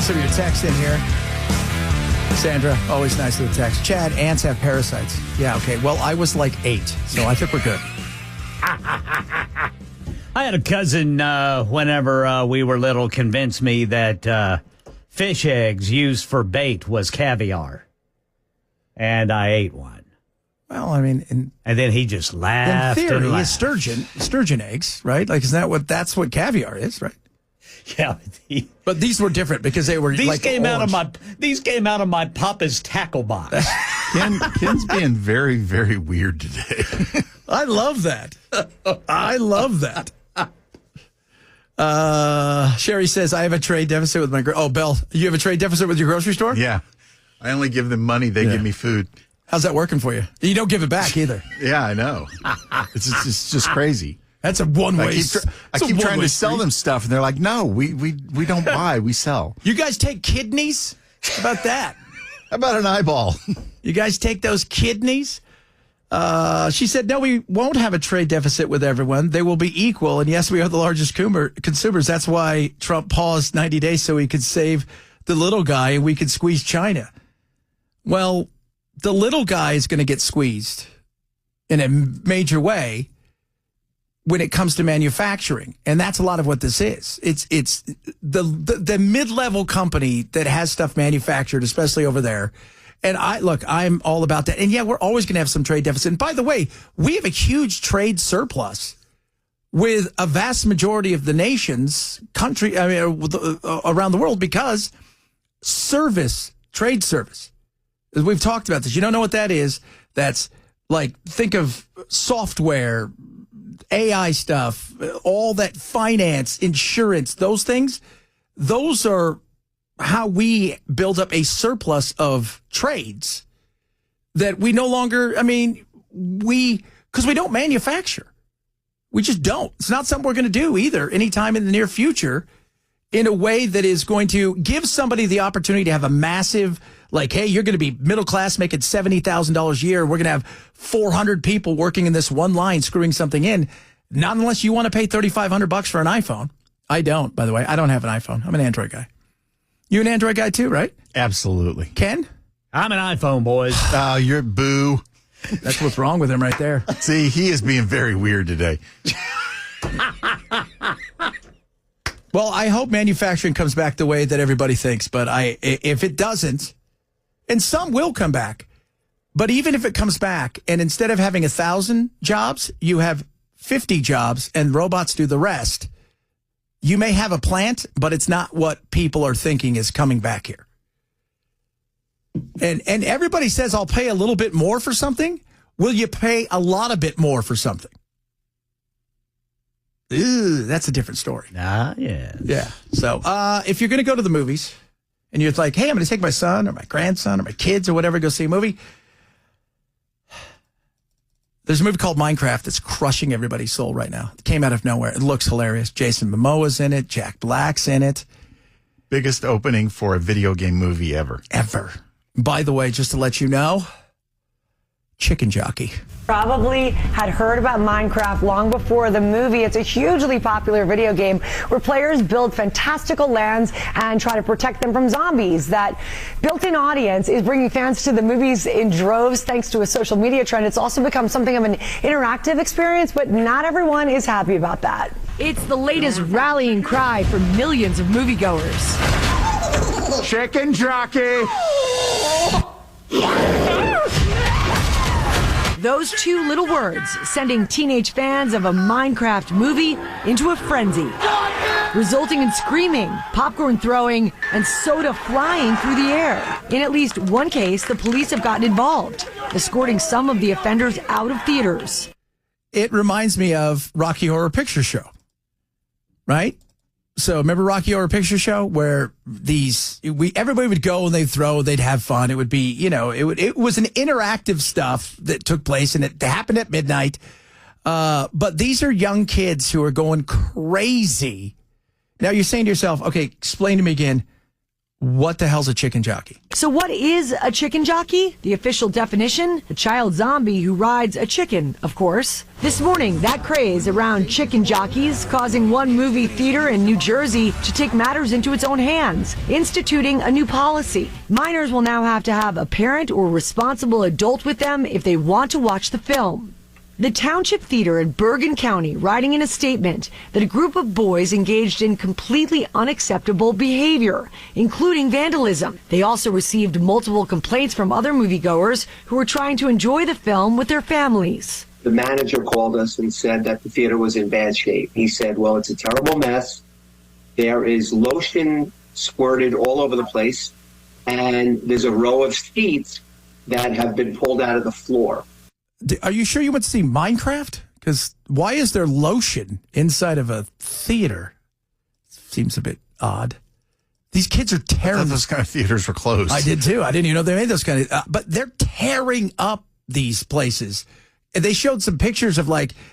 some of your text in here. Sandra, always nice with the text. Chad, ants have parasites. Yeah, okay. Well, I was like 8, so I think we're good. I had a cousin, whenever we were little, convince me that fish eggs used for bait was caviar. And I ate one. Well, I mean... And then he just laughed. In theory, and laughed. sturgeon eggs, right? Like, that's what caviar is, right? Yeah. But these were different because they were These came out of my papa's tackle box. Ken's being very, very weird today. I love that. I love that. Sherry says, I have a trade deficit with my... Oh, Belle, you have a trade deficit with your grocery store? Yeah. I only give them money. They give me food. How's that working for you? You don't give it back either. Yeah, I know. It's just crazy. That's a one-way. I keep trying to sell them stuff, and they're like, no, we don't buy, we sell. You guys take kidneys? How about that? How about an eyeball? You guys take those kidneys? She said, no, we won't have a trade deficit with everyone. They will be equal. And yes, we are the largest consumers. That's why Trump paused 90 days so he could save the little guy and we could squeeze China. Well, the little guy is going to get squeezed in a major way when it comes to manufacturing. And that's a lot of what this is. It's the mid-level company that has stuff manufactured, especially over there. And I'm all about that. And yeah, we're always going to have some trade deficit. And by the way, we have a huge trade surplus with a vast majority of the nations, around the world, because trade service. We've talked about this. You don't know what that is. That's like, think of software, AI stuff, all that finance, insurance, those things. Those are how we build up a surplus of trades that we no longer, because we don't manufacture. We just don't. It's not something we're going to do either anytime in the near future in a way that is going to give somebody the opportunity to have a massive, like, hey, you're going to be middle class making $70,000 a year. We're going to have 400 people working in this one line screwing something in. Not unless you want to pay $3,500 for an iPhone. I don't, by the way. I don't have an iPhone. I'm an Android guy. You an Android guy too, right? Absolutely. Ken? I'm an iPhone, boys. Oh, you're boo. That's what's wrong with him right there. See, he is being very weird today. Well, I hope manufacturing comes back the way that everybody thinks, but if it doesn't, and some will come back, but even if it comes back, and instead of having 1,000 jobs, you have 50 jobs, and robots do the rest, you may have a plant, but it's not what people are thinking is coming back here. And everybody says, I'll pay a little bit more for something. Will you pay a lot of bit more for something? Ooh, that's a different story. Yeah. Yeah. So if you're going to go to the movies and you're like, hey, I'm going to take my son or my grandson or my kids or whatever, go see a movie. There's a movie called Minecraft that's crushing everybody's soul right now. It came out of nowhere. It looks hilarious. Jason Momoa's in it. Jack Black's in it. Biggest opening for a video game movie ever. Ever. By the way, just to let you know, Chicken Jockey. Probably had heard about Minecraft long before the movie. It's a hugely popular video game where players build fantastical lands and try to protect them from zombies. That built-in audience is bringing fans to the movies in droves thanks to a social media trend. It's also become something of an interactive experience, but not everyone is happy about that. It's the latest rallying cry for millions of moviegoers. Chicken Jockey! Those two little words sending teenage fans of a Minecraft movie into a frenzy, resulting in screaming, popcorn throwing, and soda flying through the air. In at least one case, the police have gotten involved, escorting some of the offenders out of theaters. It reminds me of Rocky Horror Picture Show, right? So remember Rocky Horror Picture Show where everybody would go and they'd throw, they'd have fun. It would be, it was an interactive stuff that took place and it happened at midnight. But these are young kids who are going crazy. Now you're saying to yourself, okay, explain to me again, What the hell's a chicken jockey? So what is a chicken jockey? The official definition, a child zombie who rides a chicken, of course. This morning, that craze around chicken jockeys causing one movie theater in New Jersey to take matters into its own hands, instituting a new policy. Minors will now have to have a parent or responsible adult with them if they want to watch the film. The Township Theater in Bergen County writing in a statement that a group of boys engaged in completely unacceptable behavior, including vandalism. They also received multiple complaints from other moviegoers who were trying to enjoy the film with their families. The manager called us and said that the theater was in bad shape. He said, well, it's a terrible mess. There is lotion squirted all over the place, and there's a row of seats that have been pulled out of the floor. Are you sure you went to see Minecraft? Because why is there lotion inside of a theater? Seems a bit odd. These kids are I tearing. thought those kind of theaters were closed. I did too. I didn't even know they made those kind of. But they're tearing up these places. And they showed some pictures of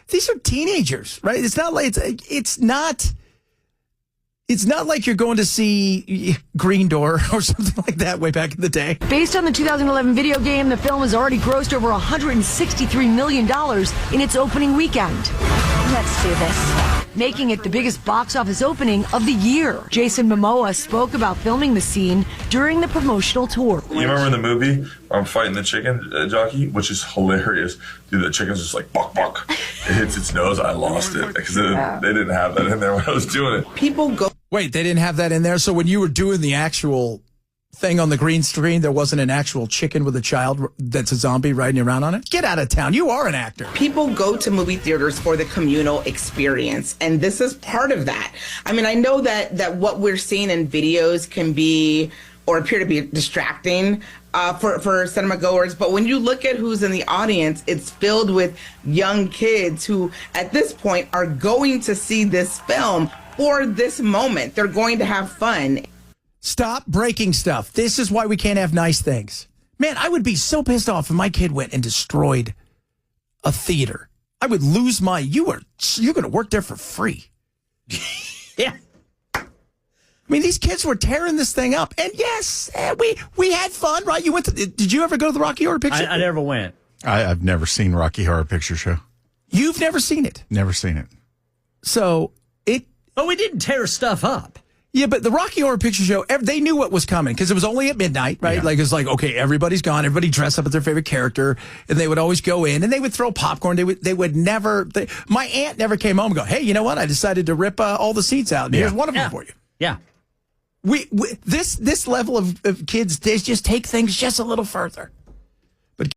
these are teenagers, right? It's not like it's not. It's not like you're going to see Green Door or something like that way back in the day. Based on the 2011 video game, the film has already grossed over $163 million in its opening weekend. Let's do this. Making it the biggest box office opening of the year. Jason Momoa spoke about filming the scene during the promotional tour. You remember in the movie where I'm fighting the chicken jockey, which is hilarious. Dude, the chicken's just like, buck, buck. It hits its nose. I lost it because they didn't have that in there when I was doing it. People go. Wait, they didn't have that in there? So when you were doing the actual thing on the green screen, there wasn't an actual chicken with a child that's a zombie riding around on it? Get out of town. You are an actor. People go to movie theaters for the communal experience, and this is part of that. I mean, I know that what we're seeing in videos can be or appear to be distracting for cinema goers, but when you look at who's in the audience, it's filled with young kids who, at this point, are going to see this film for this moment. They're going to have fun. Stop breaking stuff. This is why we can't have nice things. Man, I would be so pissed off if my kid went and destroyed a theater. I would lose my, you're going to work there for free. Yeah. I mean, these kids were tearing this thing up. And yes, we had fun, right? You went to, did you ever go to the Rocky Horror Picture Show? I never went. I've never seen Rocky Horror Picture Show. You've never seen it. Never seen it. So But we didn't tear stuff up. Yeah, but the Rocky Horror Picture Show, they knew what was coming because it was only at midnight, right? Yeah. Like, it's like, okay, everybody's gone. Everybody dressed up as their favorite character. And they would always go in and they would throw popcorn. They would never, my aunt never came home and go, hey, you know what? I decided to rip all the seats out. And here's one of them for you. Yeah. This level of kids, they just take things just a little further.